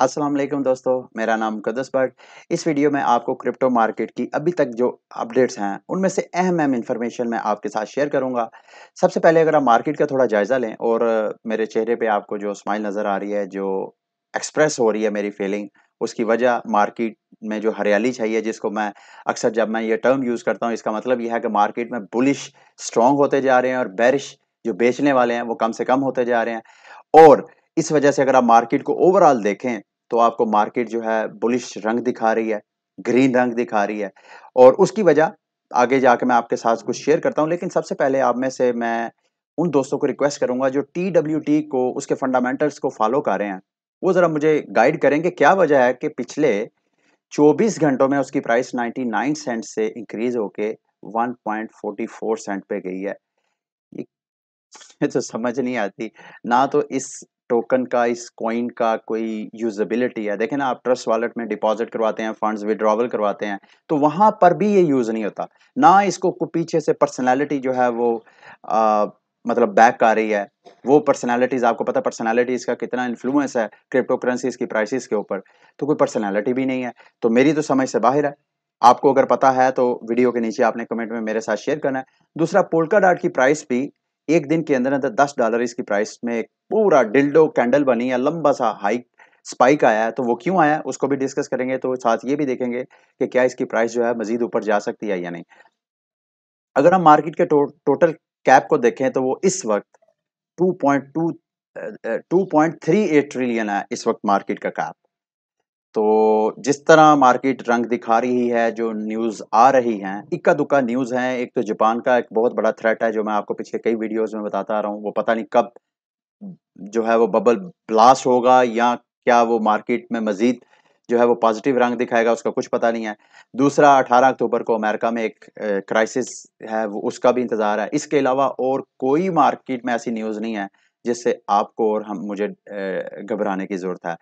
अस्सलाम वालेकुम दोस्तों, मेरा नाम मुक़द्दस बट। इस वीडियो में आपको क्रिप्टो मार्केट की अभी तक जो अपडेट्स हैं, उनमें से अहम-अहम इन्फॉर्मेशन मैं आपके साथ शेयर करूँगा। सबसे पहले अगर आप मार्केट का थोड़ा जायज़ा लें और मेरे चेहरे पे आपको जो स्माइल नज़र आ रही है, जो एक्सप्रेस हो रही है मेरी फीलिंग, उसकी वजह मार्केट में जो हरियाली छाई है, जिसको मैं अक्सर जब मैं ये टर्म यूज़ करता हूँ, इसका मतलब ये है कि मार्केट में बुलिश स्ट्रॉन्ग होते जा रहे हैं और बेरिश जो बेचने वाले हैं, वो कम से कम होते जा रहे हैं। और इस वजह से अगर आप मार्केट को ओवरऑल देखें, तो आपको मार्केट जो है बुलिश रंग दिखा रही है, ग्रीन रंग दिखा रही है और उसकी वजह आगे जाके मैं आपके साथ कुछ शेयर करता हूँ। लेकिन सबसे पहले आप में से मैं उन दोस्तों को रिक्वेस्ट करूँगा जो TWT को उसके फंडामेंटल्स को फॉलो कर रहे हैं, वो ज़रा मुझे गाइड करें कि क्या वजह है कि पिछले 24 घंटों में उसकी प्राइस 99 सेंट से इंक्रीज़ होके 1.44 सेंट पे गई है। ये तो समझ नहीं आती। ना तो इस टोकन का, इस कॉइन का कोई यूज़ेबिलिटी है। देखें ना, आप ट्रस्ट वॉलेट में डिपॉज़िट करवाते हैं, फंड्स विथड्रॉवल करवाते हैं, तो वहाँ पर भी ये यूज़ नहीं होता। ना इसको को पीछे से पर्सनैलिटी जो है वो अ, मतलब बैक आ रही है। वो पर्सनैलिटीज़, आपको पता है पर्सनैलिटीज़ का कितना इन्फ्लुएंस है क्रिप्टो करेंसीज़ की प्राइसेज़ के ऊपर, तो कोई पर्सनैलिटी भी नहीं है। तो मेरी तो समझ से बाहर है। आपको अगर पता है तो वीडियो के नीचे आपने कमेंट में मेरे साथ शेयर करना है। दूसरा, पोल्का डॉट की प्राइस भी एक दिन के अंदर-अंदर $10 इसकी प्राइस में एक पूरा डिल्डो कैंडल बनी है, लंबा-सा हाई स्पाइक आया है, तो वो क्यों आया है, उसको भी डिस्कस करेंगे। तो साथ ये भी देखेंगे कि क्या इसकी प्राइस जो है मज़ीद ऊपर जा सकती है या नहीं। अगर हम मार्केट के टोटल कैप को देखें तो वो इस वक़्त 2.38 ट्रिलियन है इस वक़्त मार्केट का कैप। तो जिस तरह मार्केट रंग दिखा रही है, जो न्यूज़ आ रही हैं, इक्का-दुक्का न्यूज़ हैं। एक तो जापान का एक बहुत बड़ा थ्रेट है, जो मैं आपको पिछले कई वीडियोज़ में बताता आ रहा हूँ। वो पता नहीं कब जो है वो बबल ब्लास्ट होगा या क्या वो मार्केट में मज़ीद जो है वो पॉज़िटिव रंग दिखाएगा, उसका कुछ पता नहीं है। दूसरा, 18 अक्टूबर को अमेरिका में एक क्राइसिस है, वो उसका भी इंतज़ार है। इसके अलावा और कोई मार्केट में ऐसी न्यूज़ नहीं है, जिससे आपको और हम मुझे घबराने की ज़रूरत है।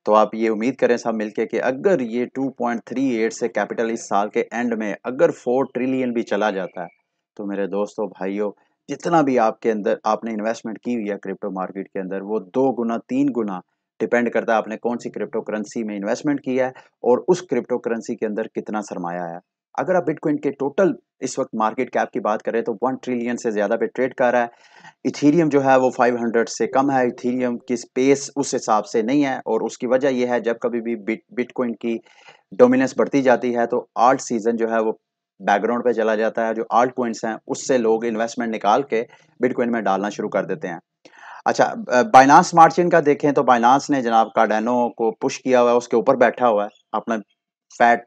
तो आप ये उम्मीद करें सब मिलके कि अगर ये 2.38 से कैपिटल इस साल के एंड में अगर 4 ट्रिलियन भी चला जाता है, तो मेरे दोस्तों, भाइयों, जितना भी आपके अंदर आपने इन्वेस्टमेंट की हुई है क्रिप्टो मार्केट के अंदर, वो 2 गुना, 3 गुना डिपेंड करता है आपने कौन-सी क्रिप्टो करेंसी में इन्वेस्टमेंट किया है और उस क्रिप्टो करेंसी के अंदर कितना सरमाया है। अगर आप बिटकॉइन के टोटल इस वक़्त मार्केट कैप की बात करें तो 1 ट्रिलियन से ज़्यादा पे ट्रेड कर रहा है। इथेरियम जो है वो 500 से कम है, इथेरियम की स्पेस उस हिसाब से नहीं है और उसकी वजह ये है, जब कभी भी बिटकॉइन की डोमिनेंस बढ़ती जाती है तो आल्ट सीज़न जो है वो बैकग्राउंड पे चला जाता है। जो आल्ट कॉइन्स हैं उससे लोग इन्वेस्टमेंट निकाल के बिटकॉइन में डालना शुरू कर देते हैं। अच्छा, बाइनांस स्मार्ट चेन का देखें तो बाइनांस ने जनाब कार्डेनो को पुश किया हुआ है, उसके ऊपर बैठा हुआ है अपना फैट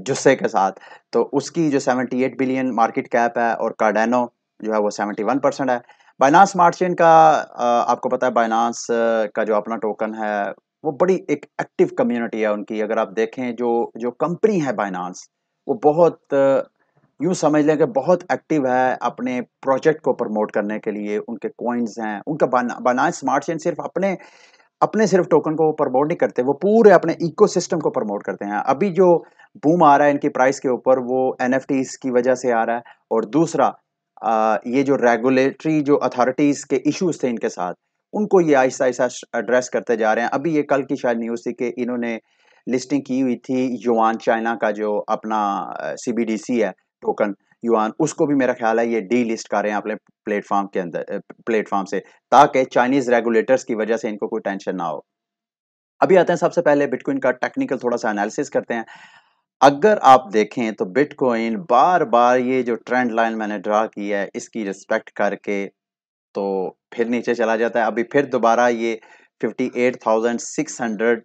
जुस्से के साथ। तो उसकी जो 78 बिलियन मार्केट कैप है और कार्डेनो जो है वो 71% है। बाइनांस स्मार्ट चेन का आपको पता है बाइनांस का जो अपना टोकन है, वो बड़ी एक एक्टिव कम्युनिटी है उनकी। अगर आप देखें जो जो कंपनी है बाइनांस, वो बहुत यूँ समझ लें कि बहुत एक्टिव है अपने प्रोजेक्ट को प्रमोट करने के लिए। उनके कॉइन्स हैं, उनका बाइनांस स्मार्ट चेन सिर्फ़ अपने अपने सिर्फ टोकन को प्रमोट नहीं करते, वो पूरे अपने इकोसिस्टम को प्रमोट करते हैं। अभी जो बूम आ रहा है इनकी प्राइस के ऊपर, वो एनएफटीज़ की वजह से आ रहा है और दूसरा ये जो रेगुलेटरी जो अथॉरिटीज़ के इश्यूज़ थे इनके साथ, उनको ये आहिस्ता-आहिस्ता एड्रेस करते जा रहे हैं। अभी ये कल की शायद न्यूज़ थी कि इन्होंने लिस्टिंग की हुई थी युआन, चाइना का जो अपना सीबीडीसी है टोकन युआन, उसको भी मेरा ख़्याल है ये डीलिस्ट कर रहे हैं अपने प्लेटफ़ॉर्म के अंदर, प्लेटफ़ॉर्म से, ताकि चाइनीज़ रेगुलेटर्स की वजह से इनको कोई टेंशन ना हो। अभी आते हैं सबसे पहले बिटकॉइन का टेक्निकल थोड़ा-सा एनालिसिस करते हैं। अगर आप देखें तो बिटकॉइन बार-बार ये जो ट्रेंड लाइन मैंने ड्रा की है, इसकी रिस्पेक्ट करके तो फिर नीचे चला जाता है। अभी फिर दोबारा ये 58,600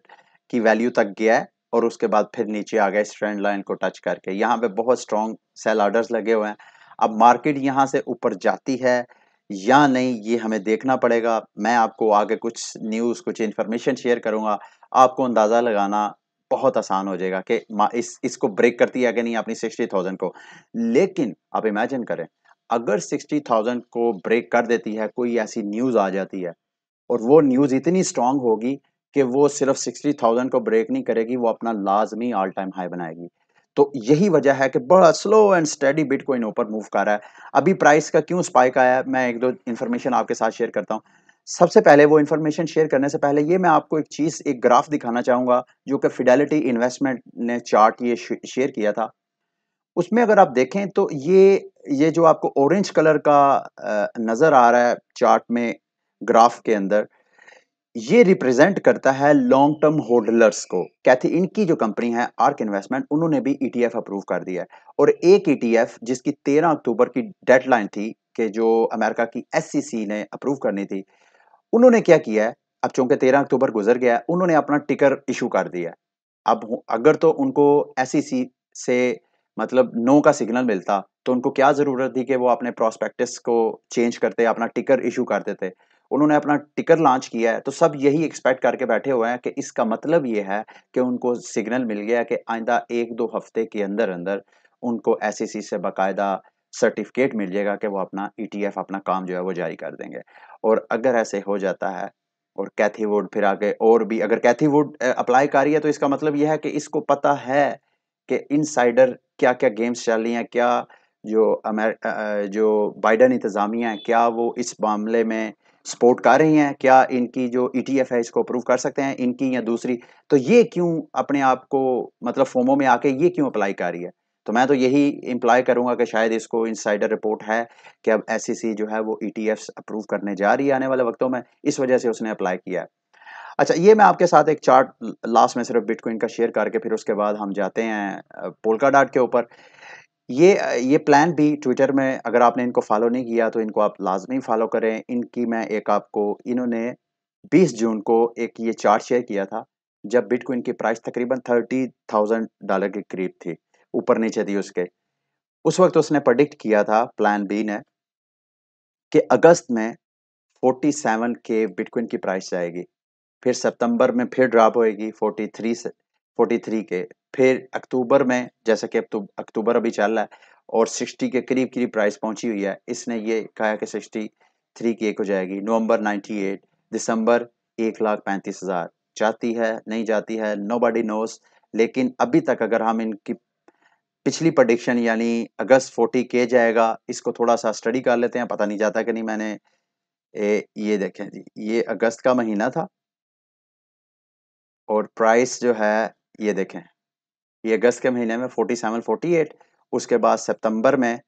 की वैल्यू तक गया है और उसके बाद फिर नीचे आ गया इस ट्रेंड लाइन को टच करके। यहाँ पे बहुत स्ट्रॉन्ग सेल ऑर्डर्स लगे हुए हैं। अब मार्केट यहाँ से ऊपर जाती है या नहीं, ये हमें देखना पड़ेगा। मैं आपको आगे कुछ न्यूज़, कुछ इन्फॉर्मेशन शेयर करूँगा। आपको अंदाज़ा लगाना बहुत आसान हो जाएगा कि मा इस इसको ब्रेक करती है कि नहीं अपनी 60,000 को। लेकिन आप इमेजिन करें, अगर 60,000 को ब्रेक कर देती है, कोई ऐसी न्यूज़ आ जाती है और वो न्यूज़ इतनी स्ट्रॉन्ग होगी कि वो सिर्फ़ 60,000 को ब्रेक नहीं करेगी, वो अपना लाज़मी ऑल टाइम हाई बनाएगी। तो यही वजह है कि बड़ा स्लो एंड स्टेडी बिटकॉइन ऊपर मूव कर रहा है। अभी प्राइस का क्यों स्पाइक आया है, मैं 1-2 इन्फॉर्मेशन आपके साथ शेयर करता हूँ। सबसे पहले वो इन्फॉर्मेशन शेयर करने से पहले ये मैं आपको एक चीज़, एक ग्राफ दिखाना चाहूँगा जो कि फिडेलिटी इन्वेस्टमेंट ने चार्ट ये शेयर किया था। उसमें अगर आप देखें तो ये जो आपको ऑरेंज कलर का नज़र आ रहा है चार्ट में, ग्राफ के अंदर, ये रिप्रेजेंट करता है लॉन्ग टर्म होल्डर्स को। कहती इनकी जो कंपनी है आर्क इन्वेस्टमेंट, उन्होंने भी ईटीएफ अप्रूव कर दिया है। और एक ईटीएफ जिसकी 13 अक्टूबर की डेडलाइन थी कि जो अमेरिका की एसईसी ने अप्रूव करनी थी, उन्होंने क्या किया है, अब चूंकि 13 अक्टूबर गुजर गया है, उन्होंने अपना टिकर इशू कर दिया है। अब अगर तो उनको एसईसी से मतलब नो का सिग्नल मिलता तो उनको क्या जरूरत थी कि वो अपने प्रोस्पेक्टस को चेंज करते, अपना टिकर इशू कर देते। उन्होंने अपना टिकर लॉन्च किया है, तो सब यही एक्सपेक्ट करके बैठे हुए हैं कि इसका मतलब ये है कि उनको सिग्नल मिल गया कि आइंदा 1-2 हफ्ते के अंदर अंदर उनको एसईसी से बाकायदा सर्टिफिकेट मिल जाएगा कि वो अपना ईटीएफ, अपना काम जो है वो जारी कर देंगे। और अगर ऐसे हो जाता है और कैथी वुड फिर आगे और भी, अगर कैथी वुड अप्लाई कर रही है तो इसका मतलब यह है कि इसको पता है कि इनसाइडर क्या-क्या गेम्स चल रही हैं, क्या जो बाइडेन इंतज़ामिया है, क्या वो इस मामले में सपोर्ट कर रही हैं? क्या इनकी जो ईटीएफ है इसको अप्रूव कर सकते हैं, इनकी या दूसरी? तो ये क्यों अपने आप को मतलब फोमो में आके ये क्यों अप्लाई कर रही है? तो मैं तो यही इम्प्लाई करूँगा कि शायद इसको इनसाइडर रिपोर्ट है कि अब एसईसी जो है वो ईटीएफ्स अप्रूव करने जा रही है आने वाले वक़्तों में, इस वजह से उसने अप्लाई किया है। अच्छा, ये मैं आपके साथ एक चार्ट लास्ट में सिर्फ बिटकॉइन का शेयर करके फिर उसके बाद हम जाते हैं पोल्का डॉट के ऊपर। ये प्लान भी ट्विटर में, अगर आपने इनको फॉलो नहीं किया तो इनको आप लाजमी फॉलो करें। इनकी मैं एक आपको, इन्होंने 20 जून को एक ये चार्ट शेयर किया था जब बिटकॉइन की प्राइस तकरीबन $30,000 के करीब थी, ऊपर नीचे थी उसके। उस वक्त उसने प्रेडिक्ट किया था, प्लान बी ने, कि अगस्त में 47 के बिटकॉइन की प्राइस जाएगी, फिर सितंबर में फिर ड्रॉप होएगी 43 से 43 के, फिर अक्टूबर में, जैसा कि अब तो अक्टूबर अभी चल रहा है और 60 के करीब करीब प्राइस पहुंची हुई है, इसने ये कहा कि 63 की एक हो जाएगी, नवंबर 98, दिसंबर 1,35,000, जाती है नहीं जाती है, नोबडी नोस। लेकिन अभी तक अगर हम इनकी पिछली प्रेडिक्शन यानी अगस्त 40 के जाएगा, इसको थोड़ा सा स्टडी कर लेते हैं, पता नहीं जाता कि नहीं। मैंने ये देखें जी, ये अगस्त का महीना था और प्राइस जो है ये देखें, ये अगस्त के महीने में 47 48, उसके बाद सितंबर में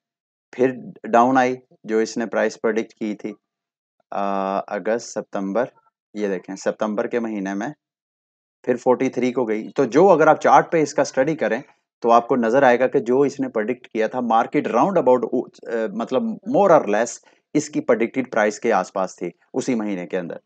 फिर डाउन आई, जो इसने प्राइस प्रेडिक्ट की थी अगस्त सितंबर, ये देखें सितंबर के महीने में फिर 43 को गई। तो जो अगर आप चार्ट पे इसका स्टडी करें तो आपको नजर आएगा कि जो इसने प्रेडिक्ट किया था, मार्केट राउंड अबाउट मतलब मोर और लेस इसकी प्रेडिक्टेड प्राइस के आसपास थी उसी महीने के अंदर।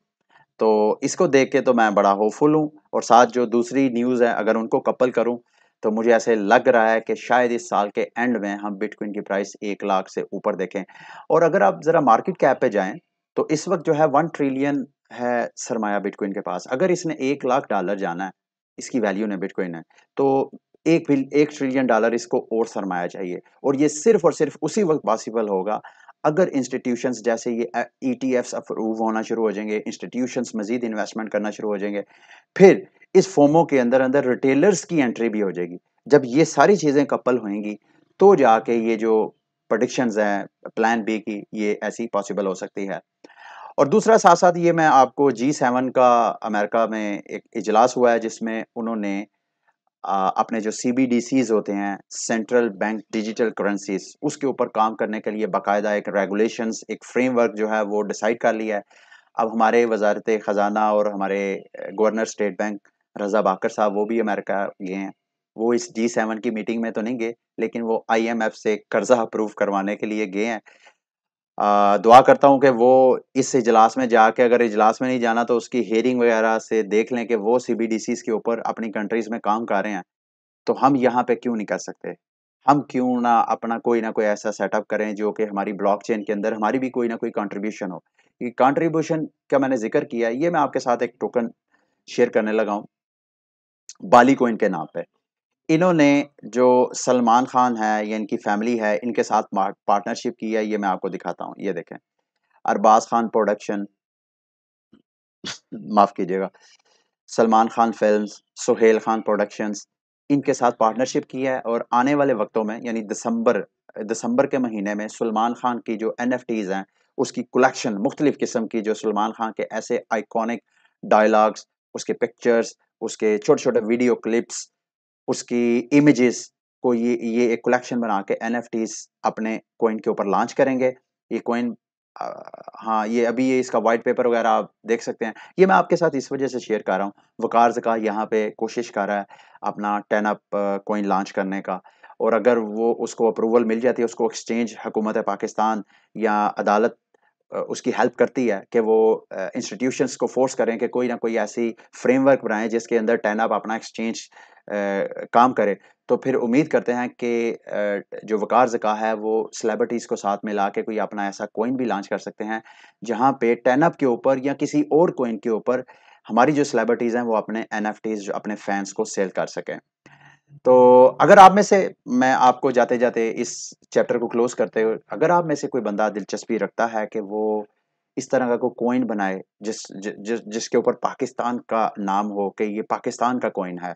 तो इसको देख के तो मैं बड़ा होपफुल हूँ, और साथ जो दूसरी न्यूज़ है अगर उनको कपल करूँ तो मुझे ऐसे लग रहा है कि शायद इस साल के एंड में हम बिटकॉइन की प्राइस 1 लाख से ऊपर देखें। और अगर आप ज़रा मार्केट कैप पे जाएं तो इस वक्त जो है 1 ट्रिलियन है सरमाया बिटकॉइन के पास। अगर इसने $1 लाख जाना है, इसकी वैल्यू ने बिटकॉइन है, तो 1 ट्रिलियन डॉलर इसको और सरमाया चाहिए। और ये सिर्फ और सिर्फ उसी वक्त पॉसिबल होगा अगर इंस्टीट्यूशंस जैसे ये ईटीएफ्स अप्रूव होना शुरू हो जाएंगे, इंस्टीट्यूशंस मजीद इन्वेस्टमेंट करना शुरू हो जाएंगे, फिर इस फोमो के अंदर अंदर रिटेलर्स की एंट्री भी हो जाएगी। जब ये सारी चीजें कपल होंगी तो जाके ये जो प्रेडिक्शंस हैं प्लान बी की, ये ऐसी पॉसिबल हो सकती है। और दूसरा साथ साथ ये मैं आपको G7 का अमेरिका में एक इजलास हुआ है जिसमें उन्होंने अपने जो सीबीडीसीज होते हैं, सेंट्रल बैंक डिजिटल करेंसीज, उसके ऊपर काम करने के लिए बाकायदा एक रेगुलेशंस, एक फ्रेमवर्क जो है वो डिसाइड कर लिया है। अब हमारे वजारत ख़जाना और हमारे गवर्नर स्टेट बैंक रज़ा बाकर साहब, वो भी अमेरिका गए हैं। वो इस G7 की मीटिंग में तो नहीं गए, लेकिन वो आईएमएफ से कर्जा अप्रूव करवाने के लिए गए हैं। दुआ करता हूँ कि वो इस इजलास में जाके, अगर इजलास में नहीं जाना तो उसकी हेयरिंग वगैरह से देख लें कि वो सीबीडीसीज के ऊपर अपनी कंट्रीज में काम कर रहे हैं, तो हम यहाँ पे क्यों नहीं कर सकते? हम क्यों ना अपना कोई ना कोई ऐसा सेटअप करें जो कि हमारी ब्लॉकचेन के अंदर हमारी भी कोई ना कोई कंट्रीब्यूशन हो। ये कंट्रीब्यूशन का मैंने ज़िक्र किया है, ये मैं आपके साथ एक टोकन शेयर करने लगा हूँ, बाली कॉइन के नाम पे। इन्होंने जो सलमान खान है या इनकी फैमिली है, इनके साथ पार्टनरशिप की है, ये मैं आपको दिखाता हूँ। ये देखें, अरबाज खान प्रोडक्शन, माफ़ कीजिएगा, सलमान खान फ़िल्म्स, सुहेल खान प्रोडक्शंस, इनके साथ पार्टनरशिप की है। और आने वाले वक्तों में यानी दिसंबर दिसंबर के महीने में सलमान खान की जो एनएफटीज़ हैं उसकी कलेक्शन मुख्तलिफ किस्म की, जो सलमान खान के ऐसे आइकॉनिक डायलॉग्स, उसके पिक्चर्स, उसके छोटे-छोटे वीडियो क्लिप्स, उसकी इमेजेस को ये एक कलेक्शन बना के एनएफटीज़ अपने कॉइन के ऊपर लॉन्च करेंगे। ये कॉइन अ, हाँ, ये अभी ये इसका व्हाइट पेपर वगैरह आप देख सकते हैं। ये मैं आपके साथ इस वजह से शेयर कर रहा हूँ, वक़ार ज़का यहाँ पे कोशिश कर रहा है अपना 10 अप कॉइन लॉन्च करने का, और अगर वो उसको अप्रूवल मिल जाती है, उसको एक्सचेंज हुकूमत पाकिस्तान या अदालत उसकी हेल्प करती है कि वो इंस्टीट्यूशंस को फोर्स करें कि कोई ना कोई ऐसी फ्रेमवर्क बनाएं जिसके अंदर 10 अप अपना एक्सचेंज काम करे, तो फिर उम्मीद करते हैं कि जो वकार ज़का है वो सेलिब्रिटीज़ को साथ मिला के कोई अपना ऐसा कॉइन भी लॉन्च कर सकते हैं, जहाँ पे 10 अप के ऊपर या किसी और कॉइन के ऊपर हमारी जो सेलिब्रिटीज़ हैं वो अपने एनएफटीज़ जो अपने फैंस को सेल कर सकें। तो अगर आप में से, मैं आपको जाते-जाते इस चैप्टर को क्लोज़ करते हुए, अगर आप में से कोई बंदा दिलचस्पी रखता है कि वो इस तरह का कोई कॉइन बनाए जिसके ऊपर पाकिस्तान का नाम हो कि ये पाकिस्तान का कॉइन है,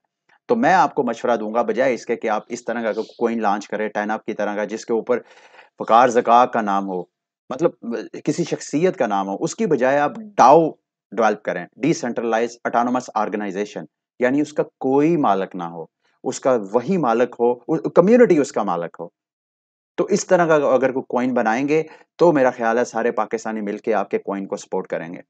तो मैं आपको मशवरा दूँगा बजाए इसके कि आप इस तरह का कॉइन लॉन्च करें 10 अप की तरह का जिसके ऊपर वक़ार ज़का का नाम हो, मतलब किसी शख्सियत का नाम हो, उसकी बजाय आप डाओ डेवलप करें, डिसेंट्रलाइज़्ड ऑटोनोमस ऑर्गेनाइज़ेशन, यानी उसका कोई मालिक ना हो, उसका वही मालिक हो, कम्युनिटी उसका मालिक हो। तो इस तरह का अगर कोई कॉइन बनाएँगे, तो मेरा ख़्याल है सारे पाकिस्तानी मिलके आपके कॉइन को सपोर्ट करेंगे।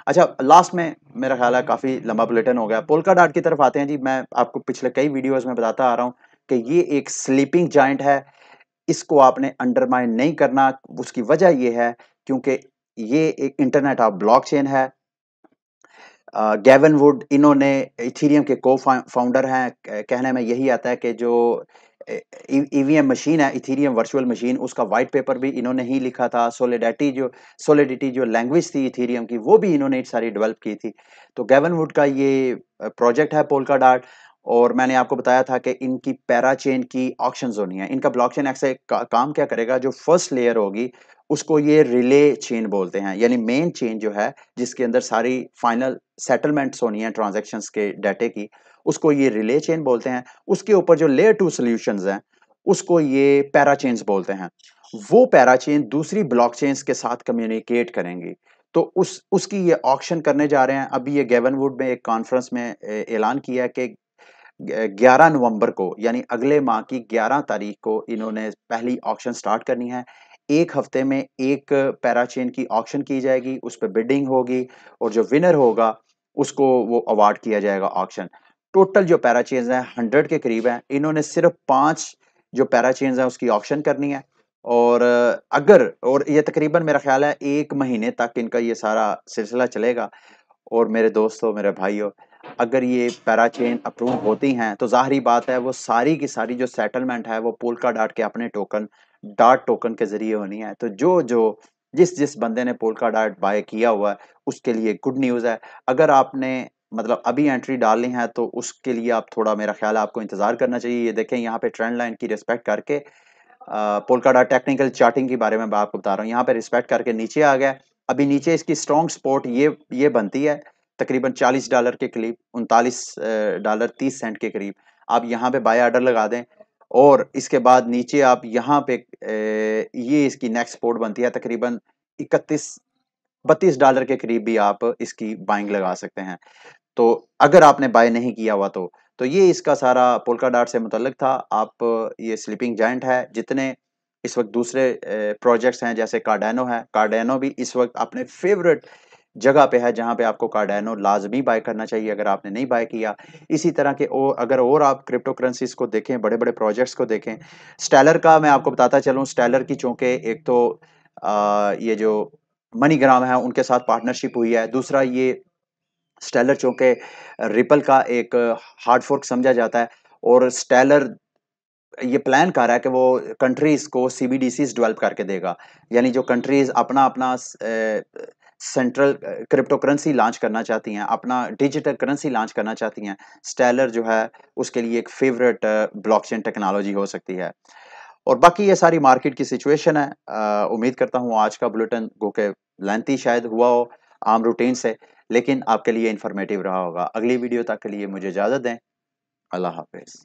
अच्छा, लास्ट में मेरा ख़्याल है काफ़ी लंबा बुलेटिन हो गया। पोल्का डॉट की तरफ आते हैं जी। मैं आपको पिछले कई वीडियोज़ में बताता आ रहा हूँ कि ये एक स्लीपिंग जायंट है, इसको आपने अंडरमाइन नहीं करना। उसकी वजह ये है क्योंकि ये एक इंटरनेट ऑफ ब्लॉकचेन है। गेविन वुड इन्होंने इथेरियम के फाउंडर हैं। कहने में यही आता है कि जो ईवीएम मशीन है, इथेरियम वर्चुअल मशीन, उसका वाइट पेपर भी इन्होंने ही लिखा था। सोलिडिटी जो लैंग्वेज थी इथेरियम की, वो भी इन्होंने सारी डेवलप की थी। तो गेविन वुड का ये प्रोजेक्ट है पोल्का डॉट, और मैंने आपको बताया था कि इनकी पैराचेन की ऑक्शंस होनी है। इनका ब्लॉकचेन ऐसे काम क्या करेगा, जो फर्स्ट लेयर होगी उसको ये रिले चेन बोलते हैं, यानी मेन चेन जो है जिसके अंदर सारी फाइनल सेटलमेंट्स होनी है ट्रांजैक्शंस के डाटे की, उसको ये रिले चेन बोलते हैं। उसके ऊपर जो लेयर 2 सॉल्यूशंस हैं, उसको ये पैराचेन्स बोलते हैं। वो पैराचेन दूसरी ब्लॉकचेन्स के साथ कम्युनिकेट करेंगी। तो उसकी ये ऑक्शन करने जा रहे हैं। अभी ये गेविन वुड में एक कॉन्फ्रेंस में ऐलान किया है कि 11 नवंबर को, यानी अगले माह की 11 तारीख को इन्होंने पहली ऑक्शन स्टार्ट करनी है। एक हफ्ते में एक पैराचेन की ऑक्शन की जाएगी, उस पे बिडिंग होगी, और जो विनर होगा उसको वो अवार्ड किया जाएगा ऑक्शन। टोटल जो पैराचेन्स हैं 100 के करीब हैं। इन्होंने सिर्फ 5 जो पैराचेन्स हैं उसकी ऑक्शन करनी है, और और ये तकरीबन मेरा ख्याल है 1 महीने तक इनका ये सारा सिलसिला चलेगा। और मेरे दोस्तों, मेरे भाइयों, अगर ये पैराचेन अप्रूव होती हैं तो ज़ाहिर-सी बात है वो सारी की सारी जो सेटलमेंट है वो पोल्का डॉट के अपने डॉट टोकन के ज़रिए होनी है। तो जिस बंदे ने पोल्का डॉट बाय किया हुआ है उसके लिए गुड न्यूज़ है। अगर आपने मतलब अभी एंट्री डालनी है तो उसके लिए आप थोड़ा, मेरा ख्याल है आपको इंतज़ार करना चाहिए। ये देखें यहाँ पे ट्रेंड लाइन की रिस्पेक्ट करके पोल्का डॉट टेक्निकल चार्टिंग के बारे में मैं आपको बता रहा हूँ। यहाँ पे रिस्पेक्ट करके नीचे आ गया। अभी नीचे इसकी स्ट्रॉन्ग सपोर्ट ये बनती है तकरीबन $40 के करीब, $39.30 के करीब। आप यहाँ पे बाय ऑर्डर लगा दें, और इसके बाद नीचे आप यहाँ पे ये इसकी नेक्स्ट सपोर्ट बनती है तकरीबन 32 के करीब भी आप इसकी बाइंग लगा सकते हैं। तो अगर आपने बाय नहीं किया हुआ तो ये इसका सारा पोल्का डॉट से मुतल्लिक था। आप ये स्लीपिंग जायंट है। जितने इस वक्त दूसरे प्रोजेक्ट्स हैं जैसे कार्डानो है, कार्डानो भी इस वक्त अपने फेवरेट जगह पे है जहां पे आपको कार्डानो लाजमी बाय करना चाहिए अगर आपने नहीं बाय किया। इसी तरह के अगर और आप क्रिप्टो करेंसीज को देखें, बड़े बड़े प्रोजेक्ट्स को देखें, स्टेलर का मैं आपको बताता चलूं। स्टेलर की चूंकि एक तो ये जो मनीग्राम है उनके साथ पार्टनरशिप हुई है, दूसरा ये स्टेलर चूंकि रिपल का एक हार्ड फोर्क समझा जाता है, और स्टेलर ये प्लान कर रहा है कि वो कंट्रीज को सीबीडीसीज डेवलप करके देगा, यानी जो कंट्रीज अपना अपना सेंट्रल क्रिप्टो करेंसी लॉन्च करना चाहती हैं, अपना डिजिटल करेंसी लॉन्च करना चाहती हैं, स्टेलर जो है उसके लिए एक फेवरेट ब्लॉकचेन टेक्नोलॉजी हो सकती है। और बाकी ये सारी मार्केट की सिचुएशन है। उम्मीद करता हूँ आज का बुलेटिन गो के लेंथी शायद हुआ हो आम रूटीन से, लेकिन आपके लिए इंफॉर्मेटिव रहा होगा। अगली वीडियो तक के लिए मुझे इजाज़त दें। अल्लाह हाफ़िज़।